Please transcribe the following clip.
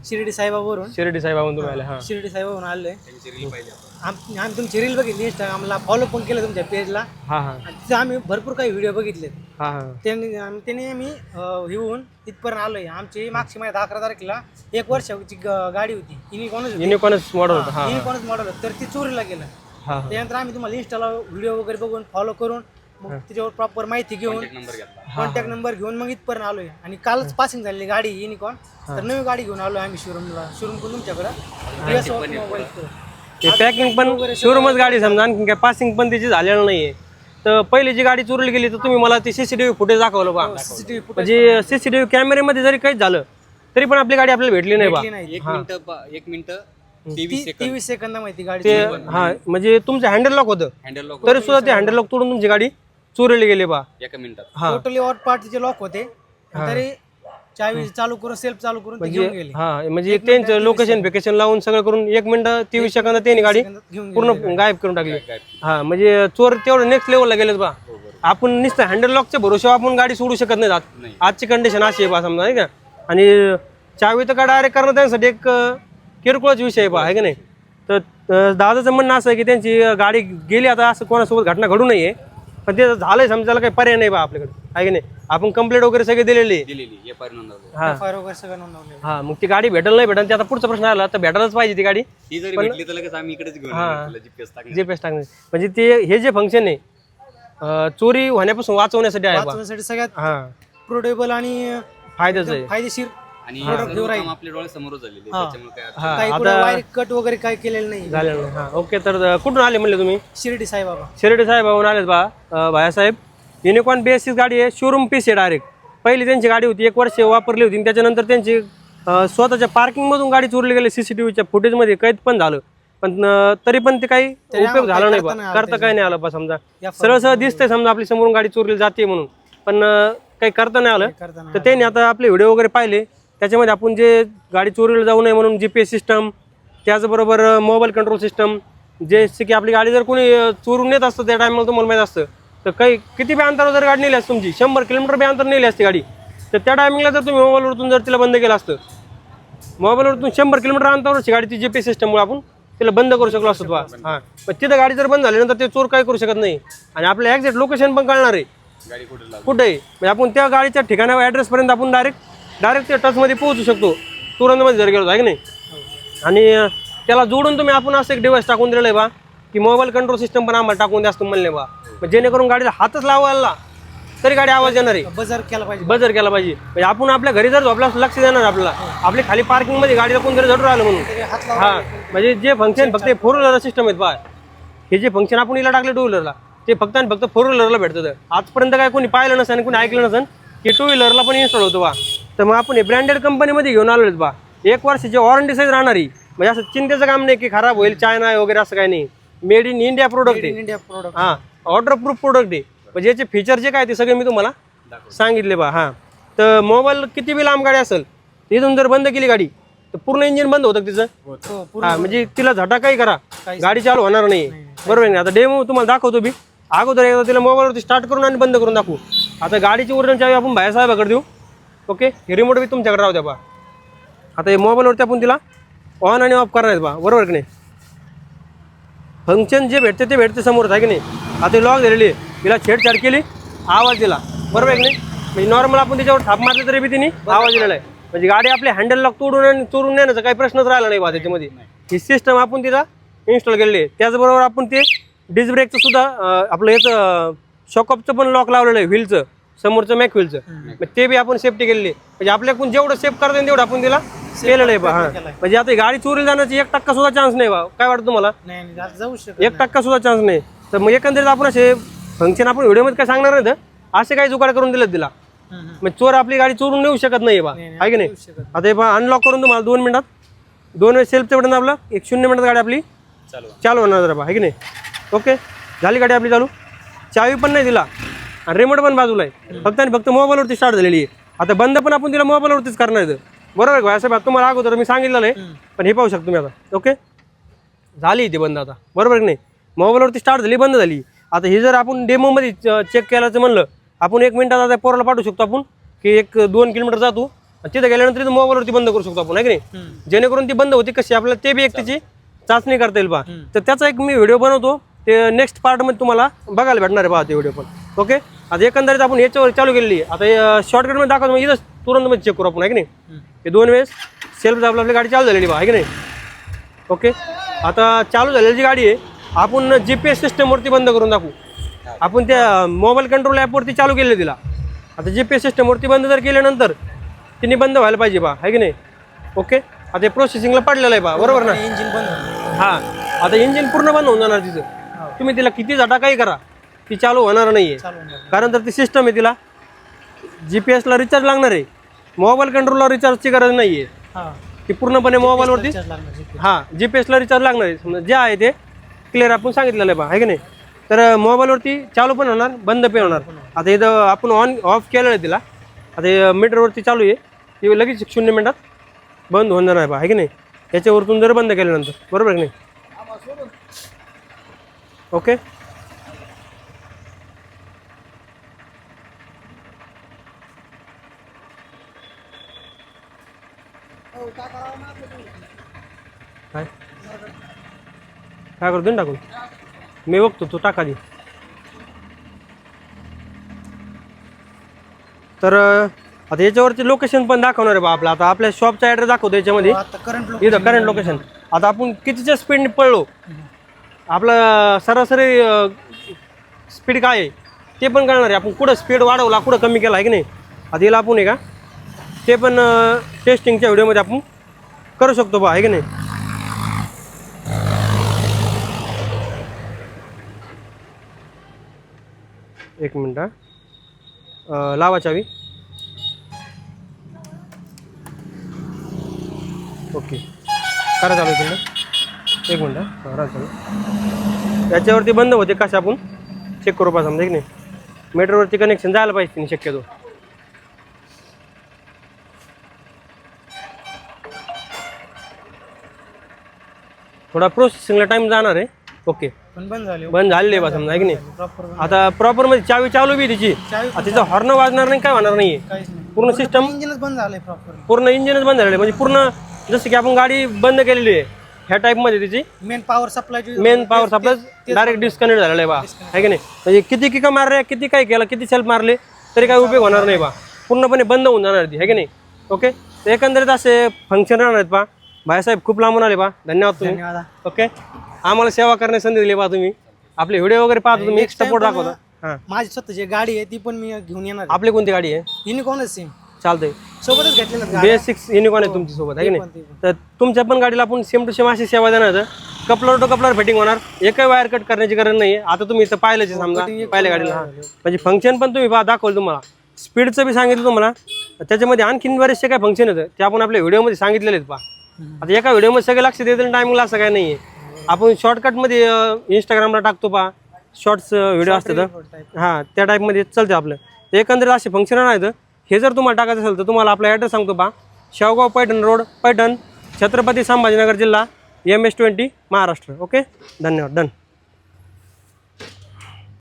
शिर्डी साईबाबावरून. शिर्डी साईबाबा तुम्ही आले? हा, शिर्डी साईबाबावरून आलोय. आम्ही तुमची रील बघितली, इंस्टाग्रामला फॉलो पण केलं तुमच्या पेजला. हा हा तिथे आम्ही भरपूर काही व्हिडिओ बघितले. हा हा त्यांनी आम्ही येऊन इथपर्यंत आलोय. आमची मागची महिन्यात 11 तारखेला 1 वर्षाची गाडी होती, युनिकॉर्नच मॉडेल होतं. हा युनिकॉर्नच मॉडेल होतं, तर ती चोरीला गेलं. हा त्यानंतर आम्ही तुम्हाला इंस्टाला व्हिडिओ वगैरे बघून फॉलो करून मग त्याच्यावर प्रॉपर माहिती घेऊन कॉन्टॅक्ट नंबर घेऊन मग इथपर्यंत आलोय. आणि कालच पासिंग झालेली गाडी युनिकॉर्न, तर नवी गाडी घेऊन आलोय आम्ही शोरूम पण तुमच्याकडे. पॅकिंग पण शोरूमच गाडी समजा, आणखी काय पासिंग पण त्याची झालेलं नाहीये. तर पहिली जी गाडी चोरली गेली तर तुम्ही मला ती सीसीटीव्ही फुटेज दाखवलं बा. म्हणजे सीसीटीव्ही कॅमेऱ्यामध्ये जरी काही झालं तरी पण आपली गाडी आपल्याला भेटली नाही बा. 1 मिनिट 23 सेकंदामध्ये गाडी ते हा म्हणजे तुमचं हँडल लॉक होतं, तरी सुद्धा ते हँडल लॉक तोडून तुमची गाडी चोरली गेली बा. 1 मिनिटात. हा टोटली ऑट पार्टचे लॉक होते, तरी चावी चालू करून सेल्फ चालू करून ते घेऊन गेले. हा म्हणजे त्यांचं लोकेशन फिकेशन लावून सगळं करून 1 मिनिट 23 सेकंदात त्यांनी गाडी पूर्ण गायब करून टाकली. हा म्हणजे चोर तेवढं नेक्स्ट लेवलला गेलेत बा. आपण नुसतं हँडल लॉकच्या भरोश्यावर आपण गाडी सोडू शकत नाही. आजची कंडिशन अशी आहे बा समजा, नाही का. आणि चावी तर का डायरेक्ट करणं त्यांच्यासाठी एक किरकोळच विषय आहे बा, आहे का नाही. तर दादाचं म्हणणं असं आहे की त्यांची गाडी गेली, आता असं कोणासोबत घटना घडू नये, पण ते झालंय समजायला काही पर्याय नाही बा आपल्याकडे, आहे की नाही. आपण कंप्लेंट वगैरे सगळे दिलेली. FIR वगैरे सगळं नोंदवलं. हा मग ती गाडी भेटेल नाही भेटेल ते आता पुढचा प्रश्न आला. तर भेटायलाच पाहिजे ती गाडी. ती जरी भेटली तर लगेच आम्ही इकडेच घेऊन येऊ, GPS टाकणार. GPS टाकणे म्हणजे ते हे जे फंक्शन आहे चोरी होण्यापासून वाचवण्यासाठी आहे बा. वाचवण्यासाठी सगळ्यात हा प्रोडेबल आणि फायद्याचं आहे. फायदेशीर. आणि सर्व काम आपल्या डोळ्यासमोर झालेले, त्याच्यामुळे काय हा काही कुठं वायर कट वगैरे काही केलेलं नाही. झालेलं नाही. हा ओके. तर कुठून आले म्हणले तुम्ही? शिर्डी साईबाबा. शिर्डी साहेबाहून आलेत बा. भायासाहेब युनिकॉर्न बेसिस गाडी आहे, शोरूम पीस आहे डायरेक्ट. पहिली त्यांची गाडी होती, 1 वर्ष वापरली होती, त्याच्यानंतर त्यांची स्वतःच्या पार्किंगमधून गाडी चोरली गेली. सीसीटीव्हीच्या फुटेजमध्ये कैद पण झालं, पण तरी पण ते काही उपयोग झाला नाही बा. करता काही नाही आलं बा. समजा सरळ सरळ दिसतंय समजा आपली समोरून गाडी चोरली जाते म्हणून, पण काही करता नाही आलं. तर त्यांनी आता आपले व्हिडिओ वगैरे पाहिले, त्याच्यामध्ये आपण जे गाडी चोरीला जाऊ नये म्हणून GPS सिस्टम, त्याचबरोबर मोबाईल कंट्रोल सिस्टम, जे की आपली गाडी जर कोणी चोरून नेत असतं त्या टायमाला तुम्हाला माहीत असतं, तर काही किती बी अंतरावर जर गाडी नेली असती तुमची, 100 किलोमीटर बी अंतर नेली असती गाडी, तर त्या टायमिंगला जर तुम्ही मोबाईलवरतून जर तिला बंद केलं असतं, मोबाईलवरतून 100 किलोमीटर अंतरावरची गाडी ती GPS सिस्टममुळे आपण तिला बंद करू शकलो असतो बा. हां पण तिथं गाडी जर बंद झाल्यानंतर ते चोर काय करू शकत नाही, आणि आपलं एक्झॅक्ट लोकेशन पण कळणार आहे कुठे आहे. म्हणजे आपण त्या गाडीच्या ठिकाणावर ॲड्रेसपर्यंत आपण डायरेक्ट त्या टचमध्ये पोहोचू शकतो तुरंतमध्ये जर गेलो, आहे की नाही. आणि त्याला जोडून तुम्ही आपण असं एक डिव्हाइस टाकून दिलेलं आहे बा, की मोबाईल कंट्रोल सिस्टम पण आम्हाला टाकून द्या असतं म्हणले बा. जेणेकरून गाडीला हातच लावायला तरी गाडी आवाज येणार आहे. बजर केला पाहिजे. म्हणजे आपण आपल्या घरी जर झोपला लक्ष देणार आपल्याला, आपली खाली पार्किंगमध्ये गाडीला कोण जरी झटून राहिलं म्हणून. हां म्हणजे जे फंक्शन फक्त 4 व्हीलर सिस्टम आहेत बा, हे जे फंक्शन आपण हिला टाकले 2 व्हीलरला, ते फक्त आणि फक्त 4 व्हीलरला भेटतं. आजपर्यंत काय कोणी पाहिलं नसेल आणि कोणी ऐकलं नसेल की 2 व्हीलरला पण इन्स्टॉल होतो बा. तर मग आपण हे ब्रँडेड कंपनीमध्ये घेऊन आलो आहेत बा. 1 वर्षाची वॉरंटी साईज राहणारी, म्हणजे असं चिंतेचं काम नाही की खराब होईल, चायना वगैरे असं काही नाही. मेड इन इंडिया प्रोडक्ट आहे. हां ऑर्डर प्रूफ प्रोडक्ट आहे. म्हणजे याचे फीचर जे काय ते सगळे मी तुम्हाला सांगितले बा. हां तर मोबाईल किती बी लांब गाडी असेल, इथून जर बंद केली गाडी तर पूर्ण इंजिन बंद होतं तिचं. हां म्हणजे तिला झटा काही करा, गाडी चालू होणार नाही. बरोबर आहे. आता डेमो तुम्हाला दाखवतो बी. अगोदर एकदा तिला मोबाईलवरती स्टार्ट करून आणि बंद करून दाखवू. आता गाडीची ओरिजिनल चावी आपण भायासाहेबाकडे देऊ. ओके हे रिमोट बी तुमच्याकडे राहू द्या बा. आता हे मोबाईलवरती आपण तिला ऑन आणि ऑफ करणार आहेत बा. बरोबर की नाही. फंक्शन जे भेटते ते भेटते समोर, आहे की नाही. आता लॉक झालेली आहे, तिला छेडछाड केली, आवाज दिला. बरोबर आहे की नाही. म्हणजे नॉर्मल आपण त्याच्यावर थाप मारले तरी बी तिने आवाज दिलेला आहे. म्हणजे गाडी आपले हँडल लॉक तोडून आणि चोरून नेण्याचा काही प्रश्नच राहिला नाही बा त्याच्यामध्ये. ही सिस्टम आपण तिला इन्स्टॉल केलेली आहे. त्याचबरोबर आपण ते डिस्क ब्रेकचं सुद्धा आपलं याचं शॉकअपचं पण लॉक लावलेलं आहे, व्हीलचं समोरचं मॅक व्हीलचं. मग ते बी आपण सेफ्टी केलेली आहे. म्हणजे आपल्याकडून जेवढं सेफ करता येईल तेवढं आपण तिला केलेलं आहे बा. हां म्हणजे आता गाडी चोरीला जाण्याची 1% सुद्धा चान्स नाही बा. काय वाटतं तुम्हाला? जाऊ शकत 1% सुद्धा चान्स नाही. तर मग एकंदरीत आपण असे फंक्शन आपण व्हिडिओमध्ये काय सांगणार नाही, तर असे काही जुगाड करून दिलेत तिला. मग चोर आपली गाडी चोरून नेऊ शकत नाही बा, आहे की नाही. आता हे बा अनलॉक करून तुम्हाला 2 मिनिटात 2 वेळेस सेल्फचं बटन आपलं 0 मिनिटात गाडी आपली चालू होणार जरा बा, आहे की नाही. ओके झाली गाडी आपली चालू. चावी पण नाही दिला आणि रिमोट पण बाजूला आहे, फक्त आणि फक्त मोबाईलवरती स्टार्ट झालेली आहे. आता बंद पण आपण तिला मोबाईलवरतीच करणार आहे. बरोबर आहे असं तुम्हाला अगोदर मी सांगितलं आहे, पण हे पाहू शकतो तुम्ही आता. ओके झाली ती बंद आता. बरोबर की नाही. मोबाईलवरती स्टार्ट झाली, बंद झाली. आता हे जर आपण डेमोमध्ये चेक केल्याचं म्हणलं, आपण 1 मिनिटात आता पोराला पाठवू शकतो आपण की 1-2 किलोमीटर जातो तिथे गेल्यानंतर तिथं मोबाईलवरती बंद करू शकतो आपण, आहे की नाही? जेणेकरून ती बंद होती कशी आपल्याला ते बी एक त्याची चाचणी करता येईल पहा. तर त्याचा एक मी व्हिडिओ बनवतो, ते नेक्स्ट पार्टमध्ये तुम्हाला बघायला भेटणार आहे पहा ते व्हिडिओ पण. ओके, आता एकंदरीत आपण याच्यावर चालू केलेली आहे. आता शॉर्टकटमध्ये दाखवतो मग इथंच तुरंत मध्ये चेक करू आपण, आहे की नाही? हे 2 वेळेस सेल्फ आपली गाडी चालू झालेली पहा, आहे की नाही? ओके, आता चालू झालेली जी गाडी आहे आपण GPS सिस्टमवरती बंद करून दाखवू. आपण त्या मोबाईल कंट्रोल ॲपवरती चालू केले तिला. आता GPS सिस्टमवरती बंद जर केल्यानंतर तिने बंद व्हायला पाहिजे बा, आहे की नाही? ओके, आता हे प्रोसेसिंगला पडलेलं आहे बा, बरोबर ना? इंजिन बंद होतं. हां, आता इंजिन पूर्ण बंद होऊन जाणार तिचं. तुम्ही तिला किती झटाकाही करा ती चालू होणार नाही आहे. चालू होणार. कारण तर ती सिस्टम आहे, तिला GPS ला रिचार्ज लागणार आहे, मोबाईल कंट्रोलला रिचार्जची गरज नाही आहे. हा, ती पूर्णपणे मोबाईलवरती रिचार्ज लागणार GPS. हां GPS ला रिचार्ज लागणार आहे. समजा जे आहे ते क्लिअर आपण सांगितलेलं आहे बा, आहे की नाही? तर मोबाईलवरती चालू पण होणार, बंद पण होणार. आता इथं आपण ऑन ऑफ केलेलं आहे तिला. आता हे मीटरवरती चालू आहे, ती लगेच 0 मिनिटात बंद होऊन जाणार आहे बा, आहे की नाही? याच्यावरतून जर बंद केल्यानंतर, बरोबर आहे की नाही? ओके, काय काय करतो ना टाकून मी बघतो, तो टाका दे. तर आता याच्यावरती लोकेशन पण दाखवणार आहे बा आपला. आता आपल्या शॉपचा ॲड्रेस दाखवतो याच्यामध्ये, आता करंट इथं करंट लोकेशन. आता आपण कितीच्या स्पीडने पळलो, आपलं सरासरी स्पीड काय आहे ते पण कळणार आहे. आपण कुठं स्पीड वाढवला, कुठं कमी केला, आहे की नाही? आता याला आपण आहे का ते पण टेस्टिंगच्या व्हिडिओमध्ये आपण करू शकतो बा, आहे की नाही? एक मिनटं, लावा चावी. ओके, करा चालू तुम्ही. एक मिनटं, करा चालू. याच्यावरती बंद होते कसं आपण चेक करू पा, समजा की नाही? मीटरवरती कनेक्शन जायला पाहिजे तिने शक्यतो. थोडा प्रोसेसिंगला टाइम जाणार आहे. ओके, पण बंद झाले. बंद झालेली आहे बा, समजा, आहे की नाही? प्रॉपर आता प्रॉपरमध्ये चावी चालू बी तिची. चावी आता तिचा हॉर्न वाजणार नाही, काय होणार नाही. काहीच नाही, पूर्ण सिस्टम, इंजिनच बंद झालंय प्रॉपर. पूर्ण इंजिनच बंद झालेलं आहे. म्हणजे पूर्ण जसं की आपण गाडी बंद केलेली आहे ह्या टाईपमध्ये तिची main power supply main power supply direct disconnect झालेलं आहे बा, आहे की नाही? म्हणजे किती किका मारले, किती काय केलं, किती सेल्फ मारले तरी काही उपयोग होणार नाही बा, पूर्णपणे बंद होऊन जाणार ती, आहे की नाही? ओके, तर एकंदरीत असे फंक्शन राहणार आहेत बा. भाईसाहेब खूप लांबून आले बा, धन्यवाद तुम्ही. धन्यवाद. ओके, आम्हाला सेवा करण्याची संधी दिली बा तुम्ही. आपले व्हिडिओ वगैरे पाहतो तुम्ही, एक सपोर्ट दाखवता. हां, माझी स्वतःची गाडी आहे ती पण मी घेऊन येणार. आपली कोणती गाडी आहे? युनिकॉर्नच सेम चालतंय, सोबतच घेतलेलं. बेसिक्स युनिकॉर्न आहे तुमच्या सोबत, आहे की नाही? तर तुमच्या पण गाडीला आपण सेम टू सेम अशी सेवा देणार. कपलर टू कपलर फिटिंग होणार, एकही वायर कट करण्याची गरज नाही. आता तुम्ही इथं पाहिलंच आहे समजा पहिल्या गाडीला. म्हणजे फंक्शन पण तुम्ही दाखवलं, तुम्हाला स्पीडचं बी सांगितलं तुम्हाला. त्याच्यामध्ये आणखीन बरेचसे काय फंक्शन येतं ते आपण आपल्या व्हिडिओमध्ये सांगितलेले आहेत पहा. आता एका व्हिडिओमध्ये सगळे लक्ष देतील टायमिंगला असं काय नाही आहे. आपण शॉर्टकटमध्ये इंस्टाग्रामला टाकतो पहा, शॉर्ट्स व्हिडिओ असतात, हां त्या टाईपमध्ये चालतं आपलं. एकंदरीत असे फंक्शन आहेत. हे जर तुम्हाला टाकायचं असेल तर तुम्हाला आपला ॲड्रेस सांगतो पहा. शेवगाव पैठण रोड, पैठण, छत्रपती संभाजीनगर जिल्हा, MS 20 महाराष्ट्र. ओके, धन्यवाद. डन.